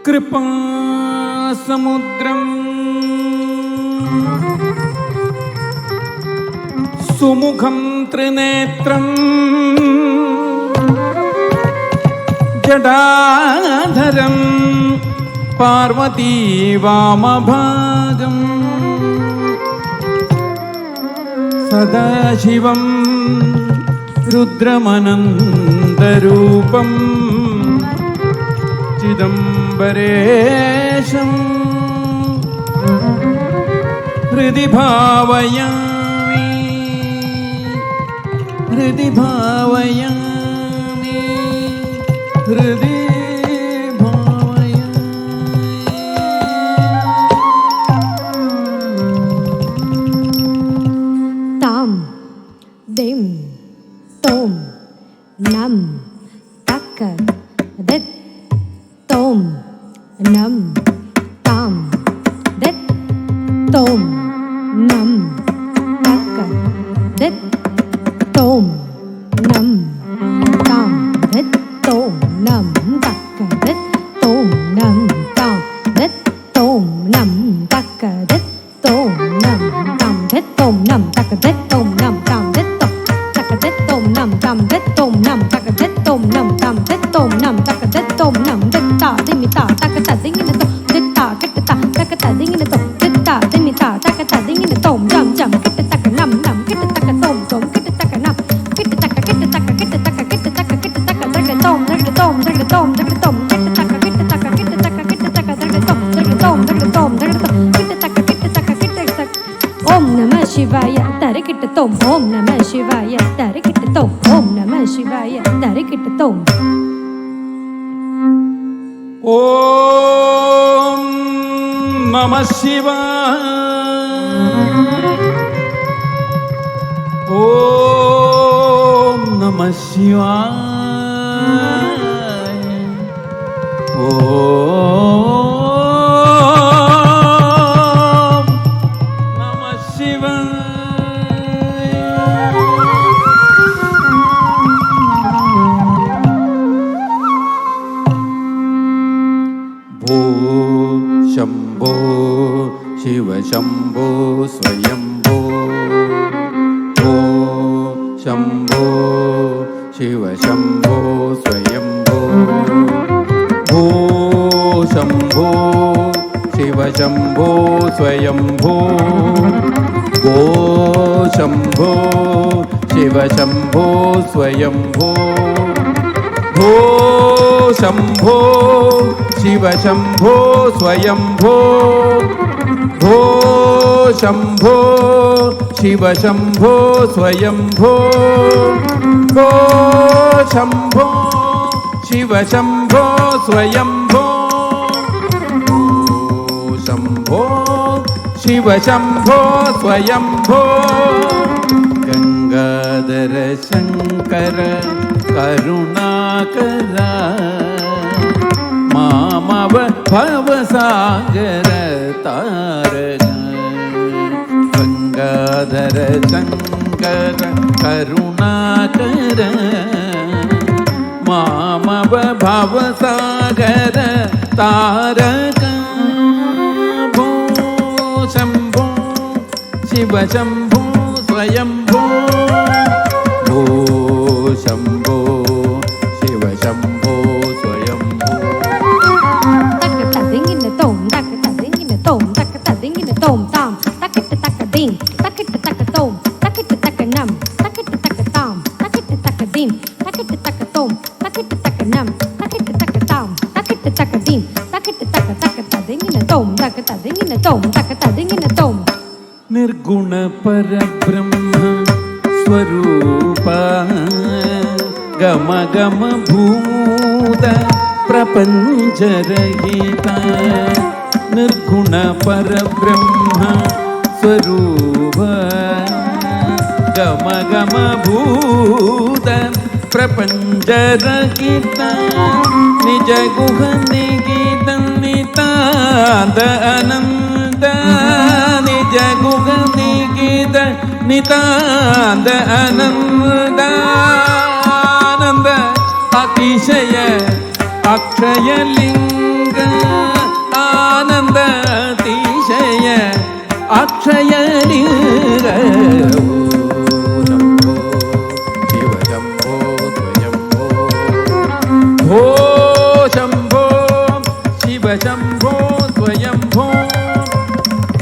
കൃപാസമുദ്രം സുമുഖം ത്രിനേത്രം ജടാധരം പാർവതീ വാമഭാഗം സദാശിവം രുദ്രമനന്തരൂപം ചിദംബരേശം ഹൃദി ഭാവയാമി ഹൃദി ഭാവയാമി ഹൃദി ഓം നമഃ ശിവായ തരകിട്ടത്തോം ഓം നമഃ ശിവായ തരകിട്ടത്തോം ഓം നമഃ ശിവായ ഓം നമഃ ശിവായ ഓം നമഃ ശിവായ ശംഭോ ശിവശംഭോ സ്വയംഭോ ഓ ശംഭോ ശിവശംഭോ സ്വയംഭോ ഭോ ശംഭോ ശിവശംഭോ സ്വയംഭോ ഭോ ശംഭോ ശിവശംഭോ സ്വയംഭോ ഭോ ശംഭോ ശിവശംഭോ സ്വയംഭോ ഭോ ശംഭോ ശിവശംഭോ സ്വയംഭോ ഭോ ശംഭോ ശിവശംഭോ സ്വയംഭോ ശംഭോ ശിവശംഭോ സ്വയംഭോ ഗംഗാധര ശങ്കര കരുണാകര മാമവ ഭവസാഗര താരക ഗംഗാധര ശങ്കര കരുണാകര മാമവ ഭവസാഗര താരക ഭോ ശംഭോ ശിവശംഭോ സ്വയംഭോ ഭോ ശംഭോ Shiva Shambho സ്വയംഭോ Tom tam takit takadim takit takatom takit takanam takit takatam takit takadim takit takatom takit takanam takit takatam takit takadim takit takatadingina tom takatadingina tom takatadingina tom നിർഗുണ പരബ്രഹ്മ സ്വരൂപ ഗമ ഗമ ഭൂത പ്രപഞ്ചരഹിത നിർഗുണ പരബ്രഹ്മ സ്വരൂപ ഗമ ഗമ ഭൂത പ്രപഞ്ചരഹിത നിജ ഗുഹ നിഗീത നിതാന്ത അനന്ത നിജ ഗുഹ നിഗീത നിതാന്ത അനന്ത അതിശയ അക്ഷയലിംഗ ആനന്ദ അതിശയ അക്ഷയലിംഗ ശിവശംഭോ സ്വയംഭോ ഭോ ശംഭോ ശിവശംഭോ സ്വയംഭോ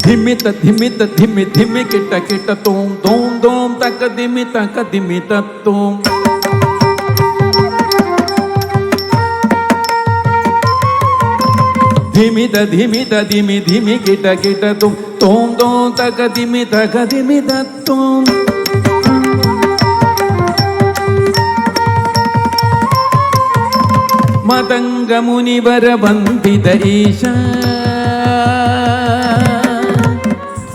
ധിമിത ധിമിത ധിമി ധിമി കിട്ട കിട്ട തോം തോം തോം തക ധിമി തോം ധിമിത ധിമിത ധിമി ധിമി കിട്ട കിട്ട തോം തോം തോം തക ധിമി തോം മതംഗ മുനിവര വന്ദിത ഈശ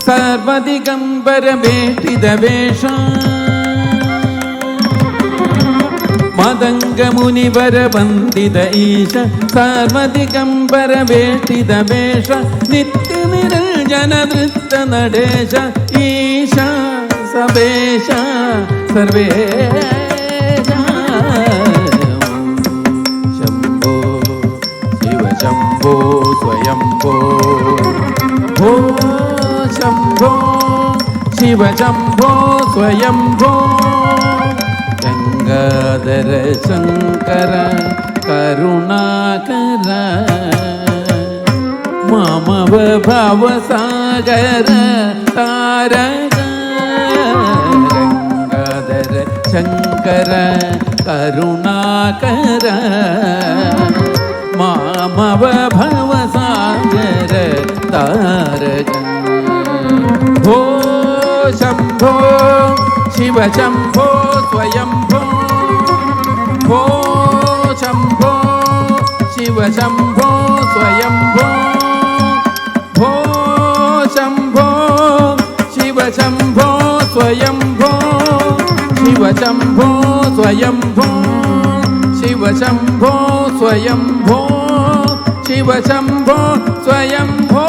സർവദിഗംബര വേഷിത വേഷ മതംഗ മുനിവര വന്ദിത ഈശ സർവദിഗംബര വേഷിത വേഷ നിത്യ നിരഞ്ജന നൃത്ത നടേശ ഈശ സവേശ സർവേശ ശംഭോ ശിവശംഭോ സ്വയംഭോ ഭോ ശംഭോ ശിവശംഭോ സ്വയംഭോ ഗംഗാധര ശങ്കര കരുണാകര മമ ഭവസാഗര താരക ഗംഗാധര ശങ്കര കരുണാകര മമ ഭവസാഗര താരക ഭോ ശംഭോ ശിവശംഭോ സ്വയംഭോ ഭോ ശംഭോ ശിവശംഭോ സ്വയംഭോ ഭോ ശംഭോ ശിവശംഭോ സ്വയംഭോ ശിവശംഭോ സ്വയംഭോ ശിവശംഭോ സ്വയംഭോ ശിവശംഭോ സ്വയംഭോ